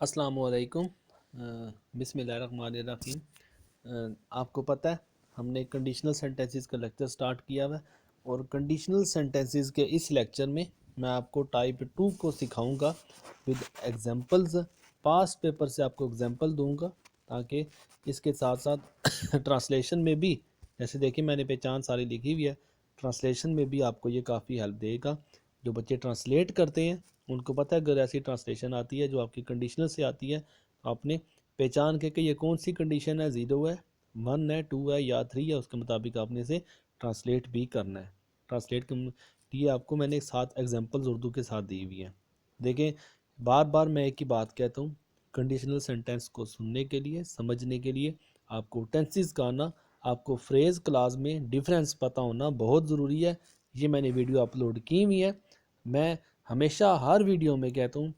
अस्सलामुअलैकुम। बिस्मिल्लाहिर्रहमानिर्रहीम। आपको पता है हमने कंडीशनल सेंटेंसेस का लेक्चर स्टार्ट किया हुआ है और कंडीशनल सेंटेंसेस के इस लेक्चर में मैं आपको टाइप 2 को सिखाऊंगा विद एग्जांपल्स। पास्ट पेपर से आपको एग्जांपल दूंगा ताकि इसके साथ साथ ट्रांसलेशन में भी, जैसे देखिए मैंने पहचान सारी लिखी हुई है, ट्रांसलेशन में भी आपको ये काफ़ी हेल्प देगा। जो बच्चे ट्रांसलेट करते हैं उनको पता है अगर ऐसी ट्रांसलेशन आती है जो आपकी कंडीशनल से आती है, आपने पहचान के कि ये कौन सी कंडीशन है, 0 है, 1 है, 2 है या 3 है, उसके मुताबिक आपने इसे ट्रांसलेट भी करना है। ट्रांसलेट के लिए आपको मैंने 7 एग्जांपल्स उर्दू के साथ दी हुई हैं। देखें, बार बार मैं एक ही बात कहता हूँ, कंडीशनल सेंटेंस को सुनने के लिए, समझने के लिए आपको टेंसेस का आना, आपको फ्रेज क्लास में डिफरेंस पता होना बहुत ज़रूरी है। ये मैंने वीडियो अपलोड की हुई है। मैं हमेशा हर वीडियो में कहता हूँ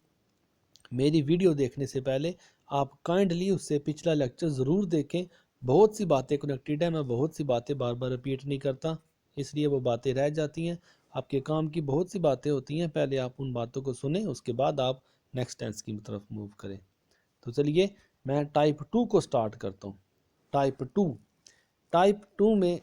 मेरी वीडियो देखने से पहले आप काइंडली उससे पिछला लेक्चर ज़रूर देखें। बहुत सी बातें कनेक्टेड है, मैं बहुत सी बातें बार बार रिपीट नहीं करता, इसलिए वो बातें रह जाती हैं। आपके काम की बहुत सी बातें होती हैं, पहले आप उन बातों को सुने, उसके बाद आप नेक्स्ट टेंस की तरफ मूव करें। तो चलिए मैं टाइप 2 को स्टार्ट करता हूँ। टाइप 2 में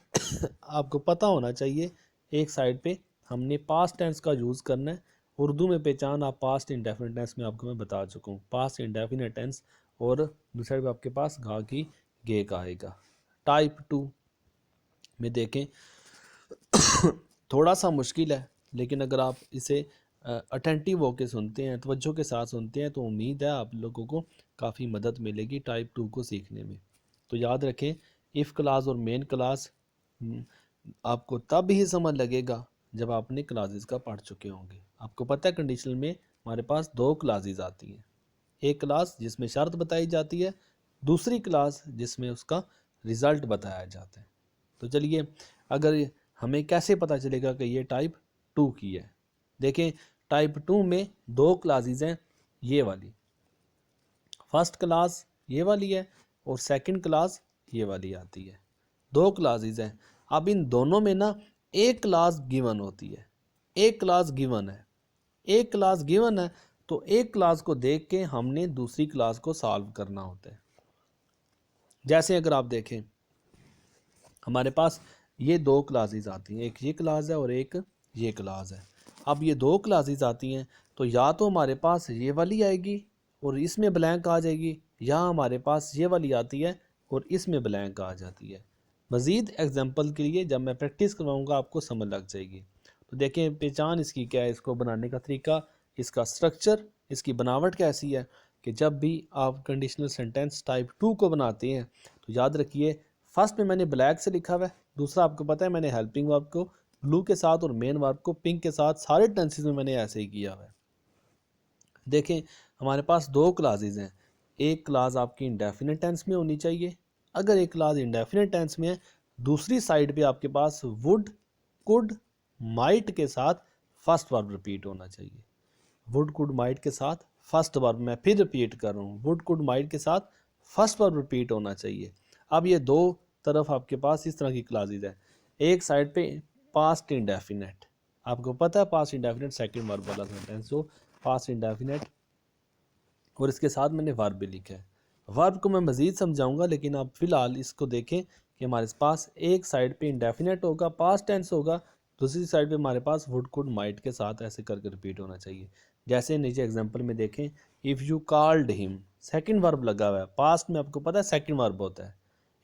आपको पता होना चाहिए, एक साइड पे हमने पास्ट टेंस का यूज़ करना है। उर्दू में पहचान आप पास्ट इंडेफिनिट टेंस में आपको मैं बता चुका हूँ, पास्ट इंडेफिनिट टेंस, और दूसरी साइड पे आपके पास घा की गे का आएगा। टाइप 2 में देखें थोड़ा सा मुश्किल है, लेकिन अगर आप इसे अटेंटिव होकर सुनते हैं, तवज्जो के साथ सुनते हैं, तो उम्मीद है आप लोगों को काफ़ी मदद मिलेगी टाइप 2 को सीखने में। तो याद रखें, इफ़ क्लास और मेन क्लास आपको तब ही समझ लगेगा जब आपने क्लासेस का पढ़ चुके होंगे। आपको पता है कंडीशनल में हमारे पास 2 क्लासेस आती हैं, एक क्लास जिसमें शर्त बताई जाती है, दूसरी क्लास जिसमें उसका रिज़ल्ट बताया जाता है। तो चलिए, अगर हमें कैसे पता चलेगा कि ये टाइप 2 की है। देखें, टाइप 2 में 2 क्लासेस हैं, ये वाली फर्स्ट क्लास ये वाली है और सेकंड क्लास ये वाली आती है। 2 क्लासेस हैं। अब इन दोनों में ना एक क्लास गिवन होती है, एक क्लास गिवन है, एक क्लास गिवन है, तो एक क्लास को देख के हमने दूसरी क्लास को सॉल्व करना होता है। जैसे अगर आप देखें, हमारे पास ये 2 क्लासेस आती हैं, एक ये क्लास है और एक ये क्लास है। अब ये 2 क्लासेस आती हैं, तो या तो हमारे पास ये वाली आएगी और इसमें ब्लैंक आ जाएगी, या हमारे पास ये वाली आती है और इसमें ब्लैंक आ जाती है। मज़ीद एग्जांपल के लिए जब मैं प्रैक्टिस करवाऊंगा आपको समझ लग जाएगी। तो देखें पहचान इसकी क्या है, इसको बनाने का तरीका, इसका स्ट्रक्चर, इसकी बनावट कैसी है कि जब भी आप कंडीशनल सेंटेंस टाइप 2 को बनाते हैं तो याद रखिए, फर्स्ट में मैंने ब्लैक से लिखा हुआ है, दूसरा आपको पता है मैंने हेल्पिंग वर्ब को ब्लू के साथ और मेन वर्ब को पिंक के साथ, सारे टेंसेस में मैंने ऐसे ही किया हुआ है। देखें, हमारे पास 2 क्लासेस हैं, एक क्लास आपकी इंडेफिनिट टेंस में होनी चाहिए। अगर एक क्लास इंडेफिनिट टेंस में है, दूसरी साइड पे आपके पास वुड, कुड, माइट के साथ फर्स्ट वर्ब रिपीट होना चाहिए। वुड कुड माइट के साथ फर्स्ट वर्ब, मैं फिर रिपीट कर रहा हूँ, वुड कुड माइट के साथ फर्स्ट वर्ब रिपीट होना चाहिए। अब ये 2 तरफ आपके पास इस तरह की क्लासेस है। एक साइड पे पास्ट इंडेफिनेट, आपको पता है पास्ट इंडेफिनेट सेकंड वर्ब वाला सेंटेंस, जो पास्ट इंडेफिनेट और इसके साथ मैंने वर्ब भी लिखा है। वर्ब को मैं मज़ीद समझाऊंगा, लेकिन आप फिलहाल इसको देखें कि हमारे पास एक साइड पे इंडेफिनेट होगा, पास्ट टेंस होगा, दूसरी साइड पे हमारे पास वुड कुड माइट के साथ ऐसे करके रिपीट होना चाहिए। जैसे नीचे एग्जांपल में देखें, if you called him, second verb लगा हुआ है, पास्ट में आपको पता है सेकंड वर्ब होता है।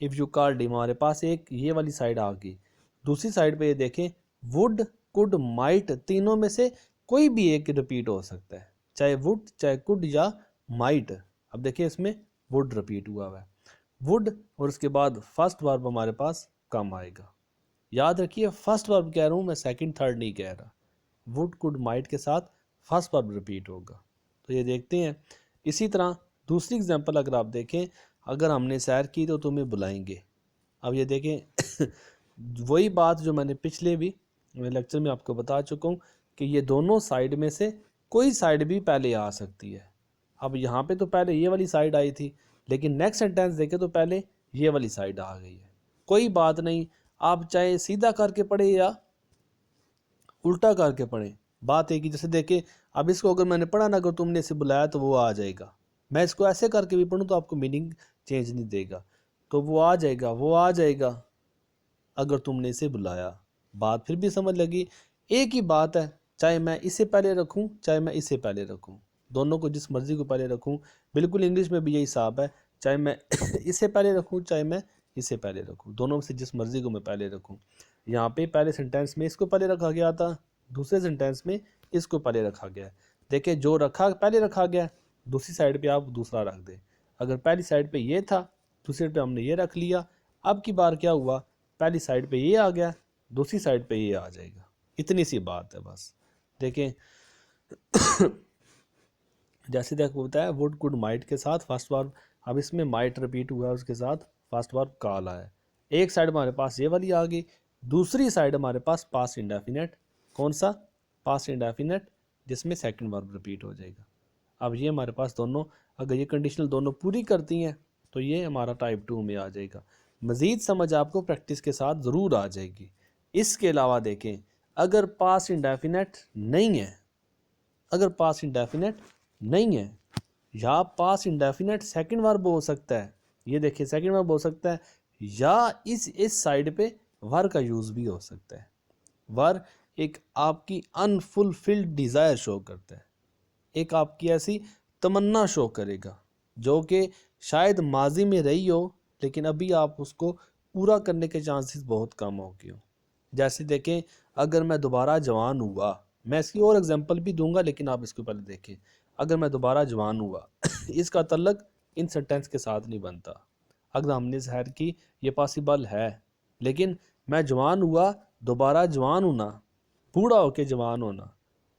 इफ़ यू कॉल्ड हिम, हमारे पास एक ये वाली साइड आ गई, दूसरी साइड पे ये देखें, वुड कुड माइट, तीनों में से कोई भी एक रिपीट हो सकता है, चाहे वुड, चाहे कुड या माइट। अब देखिए इसमें वुड रिपीट हुआ है, वुड, और उसके बाद फर्स्ट वर्ब हमारे पास कम आएगा। याद रखिए फर्स्ट वर्ब कह रहा हूँ मैं, सेकंड थर्ड नहीं कह रहा। वुड कुड माइट के साथ फर्स्ट वर्ब रिपीट होगा। तो ये देखते हैं। इसी तरह दूसरी एग्जांपल अगर आप देखें, अगर हमने सैर की तो तुम्हें बुलाएंगे। अब ये देखें वही बात जो मैंने पिछले भी लेक्चर में आपको बता चुका हूँ कि ये दोनों साइड में से कोई साइड भी पहले आ सकती है। अब यहाँ पे तो पहले ये वाली साइड आई थी, लेकिन नेक्स्ट सेंटेंस देखें तो पहले ये वाली साइड आ गई है। कोई बात नहीं, आप चाहे सीधा करके पढ़े या उल्टा करके पढ़ें, बात एक ही। जैसे देखें, अब इसको अगर मैंने पढ़ा ना, अगर तुमने इसे बुलाया तो वो आ जाएगा, मैं इसको ऐसे करके भी पढ़ूँ तो आपको मीनिंग चेंज नहीं देगा। तो वो आ जाएगा, वो आ जाएगा अगर तुमने इसे बुलाया। बात फिर भी समझ लगी, एक ही बात है, चाहे मैं इसे पहले रखूं चाहे मैं इसे पहले रखूं, दोनों को जिस मर्जी को पहले रखूं, बिल्कुल इंग्लिश में भी यही हिसाब है, चाहे मैं इसे पहले रखूं चाहे मैं इसे पहले रखूं, दोनों में से जिस मर्जी को मैं पहले रखूं। यहाँ पे पहले सेंटेंस में इसको पहले रखा गया था, दूसरे सेंटेंस में इसको पहले रखा गया है। देखिए जो रखा पहले रखा गया, दूसरी साइड पे आप दूसरा रख दें। अगर पहली साइड पे ये था, दूसरी साइड पे हमने ये रख लिया, अब की बार क्या हुआ, पहली साइड पे ये आ गया, दूसरी साइड पे ये आ जाएगा। इतनी सी बात है बस। देखें जैसे देखो बताया वुड कुड माइट के साथ फर्स्ट वर्ब, अब इसमें माइट रिपीट हुआ है, उसके साथ फर्स्ट वर्ब काल है। एक साइड हमारे पास ये वाली आ गई, दूसरी साइड हमारे पास पास्ट इंडेफिनेट, कौन सा, पास्ट इंडेफिनेट, जिसमें सेकंड वर्ब रिपीट हो जाएगा। अब ये हमारे पास दोनों, अगर ये कंडीशनल दोनों पूरी करती हैं तो ये हमारा टाइप 2 में आ जाएगा। मज़ीद समझ आपको प्रैक्टिस के साथ ज़रूर आ जाएगी। इसके अलावा देखें, अगर पास्ट इंडेफिनेट नहीं है, अगर पास्ट इंडेफिनेट नहीं है, या पास्ट इंडेफिनेट सेकंड वर्ब हो सकता है, ये देखिए सेकंड वर्ब हो सकता है, या इस साइड पे वर का यूज़ भी हो सकता है। वर एक आपकी अनफुलफिल्ड डिज़ायर शो करता है, एक आपकी ऐसी तमन्ना शो करेगा जो कि शायद माजी में रही हो, लेकिन अभी आप उसको पूरा करने के चांसेस बहुत कम हो गए हो। जैसे देखें, अगर मैं दोबारा जवान हुआ, मैं इसकी और एग्जांपल भी दूंगा लेकिन आप इसको पहले देखें। अगर मैं दोबारा जवान हुआ इसका तल्लक इन सेंटेंस के साथ नहीं बनता। अगर हमने ज़ाहिर की ये पॉसिबल है, लेकिन मैं जवान हुआ, दोबारा जवान होना, बूढ़ा होके जवान होना।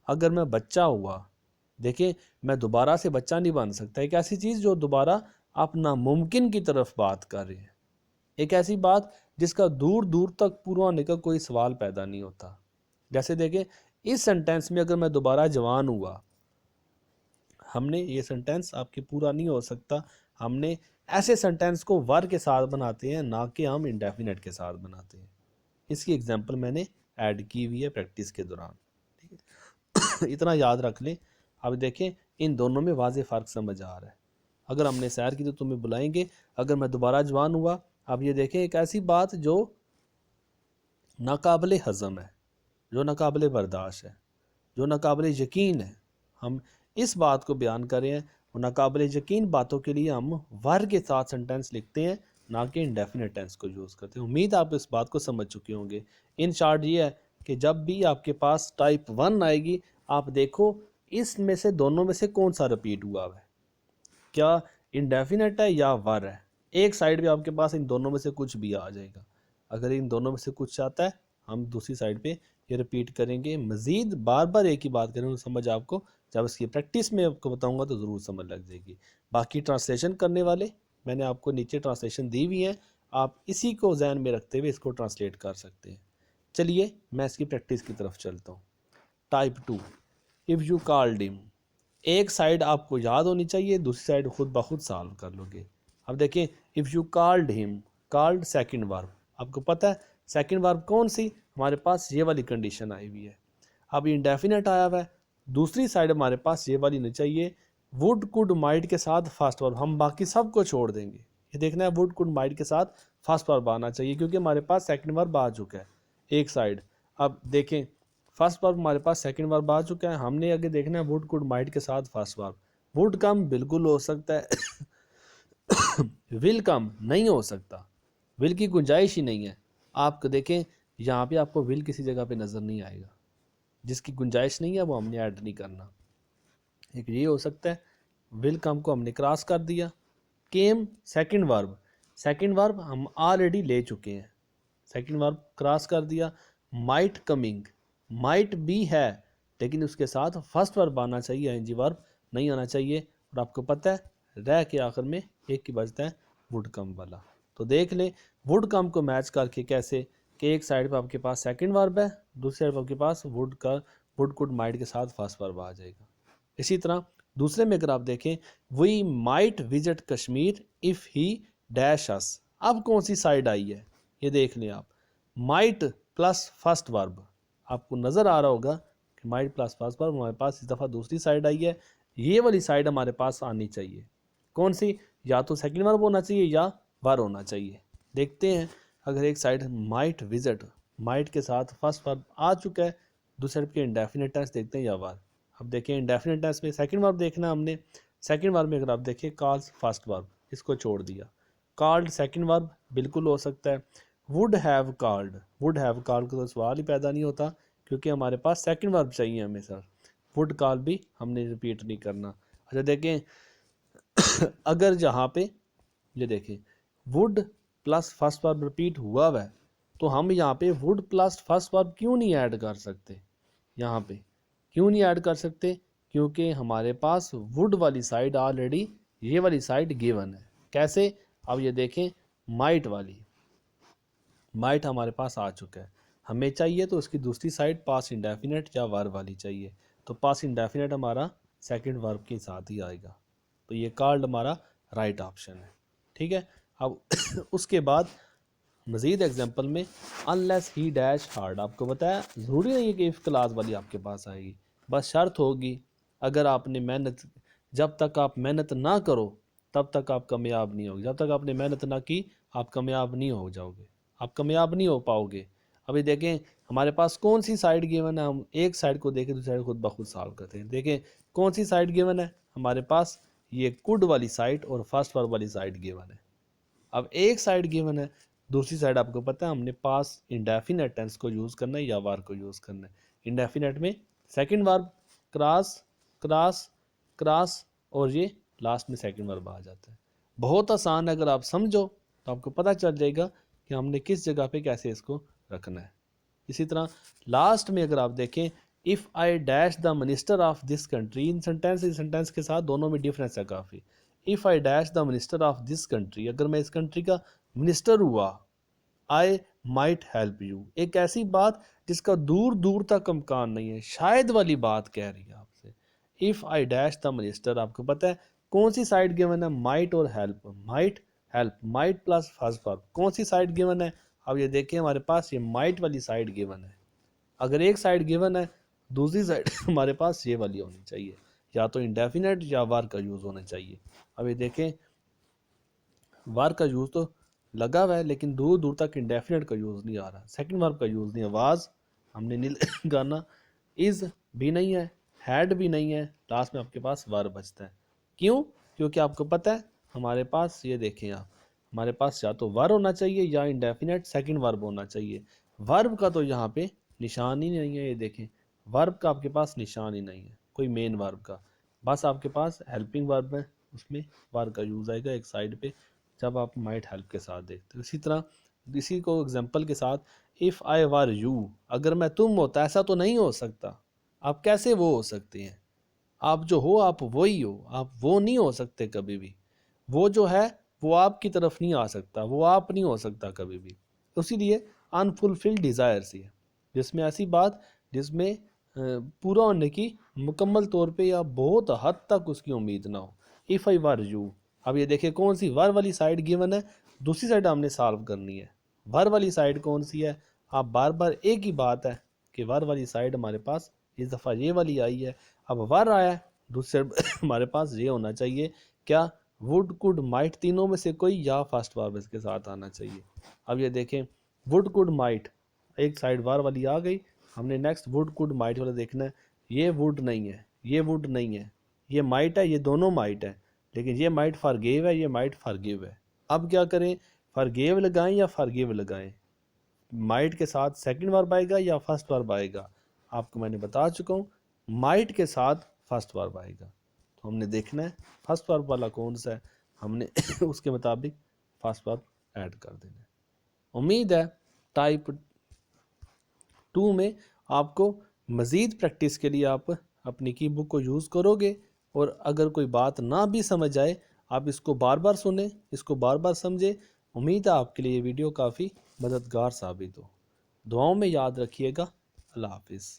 अगर मैं बच्चा हुआ, देखिए मैं दोबारा से बच्चा नहीं बन सकता, एक ऐसी चीज़ जो दोबारा आप नामुमकिन की तरफ बात कर रहे हैं, एक ऐसी बात जिसका दूर दूर तक पूरा होने का कोई सवाल पैदा नहीं होता। जैसे देखिए इस सेंटेंस में अगर मैं दोबारा जवान हुआ, हमने ये सेंटेंस आपके पूरा नहीं हो सकता, हमने ऐसे सेंटेंस को वर के साथ बनाते हैं, ना कि हम इंडेफिनेट के साथ बनाते हैं। इसकी एग्जांपल मैंने ऐड की हुई है प्रैक्टिस के दौरान, ठीक है। इतना याद रख लें। अब देखें इन दोनों में वाज़े फ़र्क समझ आ रहा है। अगर हमने सैर की तो तुम्हें बुलाएंगे, अगर मैं दोबारा जवान हुआ, अब ये देखें एक ऐसी बात जो नाकाबिले हज़म है, जो नाकाबिले बर्दाश्त है, जो नाकाबिले यकीन है, हम इस बात को बयान कर रहे हैं। और नाकाबिले यकीन बातों के लिए हम वर के साथ सेंटेंस लिखते हैं, ना कि इंडेफिनेट टेंस को यूज़ करते हैं। उम्मीद आप इस बात को समझ चुके होंगे। इन शॉर्ट ये है कि जब भी आपके पास टाइप 1 आएगी, आप देखो इसमें से दोनों में से कौन सा रिपीट हुआ है, क्या इंडेफिनेट है या वर है। एक साइड पे आपके पास इन दोनों में से कुछ भी आ जाएगा। अगर इन दोनों में से कुछ आता है, हम दूसरी साइड पे ये रिपीट करेंगे। मज़ीद बार बार एक ही बात करेंगे, समझ आपको जब इसकी प्रैक्टिस में आपको बताऊंगा तो ज़रूर समझ लग जाएगी। बाकी ट्रांसलेशन करने वाले मैंने आपको नीचे ट्रांसलेशन दी हुई है, आप इसी को जहन में रखते हुए इसको ट्रांसलेट कर सकते हैं। चलिए मैं इसकी प्रैक्टिस की तरफ चलता हूँ। Type 2, if you called him, एक साइड आपको याद होनी चाहिए, दूसरी साइड खुद ब खुद सॉल्व कर लोगे। अब देखिए if you called him, called second verb, आपको पता है सेकंड वर्ब कौन सी, हमारे पास ये वाली कंडीशन आई हुई है। अब इंडेफिनेट आया हुआ है, दूसरी साइड हमारे पास ये वाली नहीं चाहिए, वुड कुड माइट के साथ फर्स्ट वर्ब, हम बाकी सब को छोड़ देंगे। ये देखना है वुड कुड माइट के साथ फर्स्ट वर्ब आना चाहिए, क्योंकि हमारे पास सेकंड वर्ब आ चुका है एक साइड। अब देखें फर्स्ट वर्ब हमारे पास सेकंड वर्ब आ चुका है, हमने आगे देखना है वुड कुड माइट के साथ फर्स्ट वर्ब। वुड कम बिल्कुल हो सकता है विल कम नहीं हो सकता, विल की गुंजाइश ही नहीं है। आप देखें यहाँ पे आपको विल किसी जगह पे नज़र नहीं आएगा, जिसकी गुंजाइश नहीं है वो हमने ऐड नहीं करना। एक ये हो सकता है, विल कम को हमने क्रॉस कर दिया। Came second verb, second verb हम ऑलरेडी ले चुके हैं, सेकंड वर्ब क्रॉस कर दिया। माइट कमिंग, माइट भी है लेकिन उसके साथ फर्स्ट वर्ब आना चाहिए, एनजी वर्ब नहीं आना चाहिए। और आपको पता है रह के आखिर में एक ही बचता है वुड कम वाला। तो देख ले वुड कम को मैच करके कैसे, कि एक साइड पे आपके पास सेकंड वर्ब है, दूसरी साइड पे आपके पास वुड कुड माइट के साथ फर्स्ट वर्ब आ जाएगा। इसी तरह दूसरे में अगर आप देखें, we might visit Kashmir if he dash us, अब कौन सी साइड आई है ये देख लें आप, माइट प्लस फर्स्ट वर्ब, आपको नज़र आ रहा होगा कि माइट प्लस फर्स्ट वर्ब हमारे पास इस दफ़ा दूसरी साइड आई है, ये वाली साइड हमारे पास आनी चाहिए। कौन सी, या तो सेकंड वर्ब होना चाहिए या वर होना चाहिए। देखते हैं, अगर एक साइड माइट विजिट, माइट के साथ फर्स्ट वर्ब आ चुका है, दूसरे साइड के इंडेफिनिट टेंस देखते हैं या वर। अब देखें इंडेफिनिट टेंस में सेकंड वर्ब देखना हमने, सेकंड वर्ब में अगर आप देखें कॉल्स फर्स्ट वर्ब, इसको छोड़ दिया, कॉल्ड सेकंड वर्ब बिल्कुल हो सकता है। Would have called, would have called का तो सवाल ही पैदा नहीं होता, क्योंकि हमारे पास सेकंड वर्ब चाहिए हमेशा। वुड कॉल भी हमने रिपीट नहीं करना। अच्छा देखें अगर जहाँ पे ये देखें would plus first verb repeat हुआ है, तो हम यहाँ पे वुड प्लस फर्स्ट वर्ब क्यों नहीं ऐड कर सकते, यहाँ पे क्यों नहीं ऐड कर सकते, क्योंकि हमारे पास वुड वाली साइड ऑलरेडी ये वाली साइड गिवन है। कैसे, अब ये देखें माइट वाली, माइट हमारे पास आ चुका है, हमें चाहिए तो उसकी दूसरी साइड पास इंडेफिनेट या वर्ब वाली चाहिए, तो पास इंडेफिनेट हमारा सेकंड वर्ब के साथ ही आएगा, तो ये कॉल्ड हमारा राइट ऑप्शन है। ठीक है, अब उसके बाद मज़ीद एग्जांपल में अनलेस ही डैश हार्ड, आपको बताया ज़रूरी नहीं है कि इफ़ क्लास वाली आपके पास आएगी, बस शर्त होगी अगर आपने मेहनत, जब तक आप मेहनत ना करो तब तक आप कामयाब नहीं होगे, जब तक आपने मेहनत ना की आप कामयाब नहीं हो जाओगे, आप कामयाब नहीं हो पाओगे। अभी देखें हमारे पास कौन सी साइड गिवन है, हम एक साइड को देखें दूसरी साइड खुद ब खुद सॉल्व करते हैं। देखें कौन सी साइड गिवन है हमारे पास, ये कुड वाली साइड और फर्स्ट वर्ब वाली साइड गिवन है। अब एक साइड गिवन है, दूसरी साइड आपको पता है हमने पास इंडेफिनेट टेंस को यूज़ करना है या वार को यूज़ करना है। इंडेफिनेट में second verb cross cross cross और ये लास्ट में सेकंड वर्ब आ जाता है। बहुत आसान है, अगर आप समझो तो आपको पता चल जाएगा कि हमने किस जगह पे कैसे इसको रखना है। इसी तरह लास्ट में अगर आप देखें if I dash the minister of this country, in sentence के साथ दोनों में डिफरेंस है काफ़ी। If I dash the minister of this country, अगर मैं इस कंट्री का मिनिस्टर हुआ, आई माइट हेल्प यू, एक ऐसी बात जिसका दूर दूर तक इम्कान नहीं है, शायद वाली बात कह रही है आपसे। If I dash the minister, आपको पता है कौन सी साइड गिवन है, माइट और help, might help, might plus first verb, कौन सी साइड गिवन है। अब ये देखिए हमारे पास ये माइट वाली साइड गिवन है, अगर एक साइड गिवन है दूसरी साइड हमारे पास ये वाली होनी चाहिए, या तो इंडेफिनेट या वार का यूज़ होना चाहिए। अब ये देखें वार का यूज़ तो लगा हुआ है लेकिन दूर दूर तक इंडेफिनेट का यूज़ नहीं आ रहा, सेकंड वर्ब का यूज़ नहीं है, वाज हमने नील गाना, इज़ भी नहीं है, हैड भी नहीं है, लास्ट में आपके पास वर्ब बचता है। क्यों, क्योंकि आपको पता है हमारे पास ये देखें आप, हमारे पास या तो वर्ब होना चाहिए या इंडेफिनेट सेकंड वर्ब होना चाहिए। वर्ब का तो यहाँ पे निशान ही नहीं है, ये देखें वर्ब का आपके पास निशान ही नहीं है कोई मेन वर्ब का, बस आपके पास हेल्पिंग वर्ब है, उसमें वर्ब का यूज़ आएगा एक साइड पे जब आप माइट हेल्प के साथ देखते हो। इसी तरह इसी को एग्जांपल के साथ इफ़ आई वर यू, अगर मैं तुम होता, ऐसा तो नहीं हो सकता, आप कैसे वो हो सकते हैं, आप जो हो आप वही हो, आप वो नहीं हो सकते कभी भी, वो जो है वो आपकी तरफ नहीं आ सकता, वो आप नहीं हो सकता कभी भी। इसीलिए अनफुलफिल्ड डिज़ायर्स ही है, जिसमें ऐसी बात जिसमें पूरा होने की मुकम्मल तौर पे या बहुत हद तक उसकी उम्मीद ना हो। इफ़ आई वर यू, अब ये देखिए कौन सी वर वाली साइड गिवन है, दूसरी साइड हमने सॉल्व करनी है। वर वाली साइड कौन सी है, आप बार बार एक ही बात है कि वर वाली साइड हमारे पास इस दफ़ा ये वाली आई है, अब वर आया है दूसरे हमारे पास ये होना चाहिए क्या, वुड कुड माइट, तीनों में से कोई या फर्स्ट वर्ब इसके साथ आना चाहिए। अब ये देखें वुड कुड माइट, एक साइड वार वाली आ गई, हमने नेक्स्ट वुड कुड माइट वाला देखना है, ये वुड नहीं है, ये वुड नहीं है, ये माइट है, ये दोनों माइट है, लेकिन ये माइट फॉरगिव है, ये माइट फॉरगिव है। अब क्या करें, फॉरगिव लगाएं या फॉरगिव लगाएं, माइट के साथ सेकंड वर्ब आएगा या फर्स्ट वर्ब आएगा, आपको मैंने बता चुका हूँ माइट के साथ फर्स्ट वर्ब आएगा, तो हमने देखना है फर्स्ट वर्ब वाला कौन सा है, हमने उसके मुताबिक फर्स्ट वर्ब ऐड कर देना है। उम्मीद है टाइप 2 में आपको मज़ीद प्रैक्टिस के लिए आप अपनी की बुक को यूज़ करोगे, और अगर कोई बात ना भी समझ आए आप इसको बार बार सुने, इसको बार बार समझे। उम्मीद है आपके लिए ये वीडियो काफ़ी मददगार साबित हो। दुआओं में याद रखिएगा। अल्लाह हाफिज़।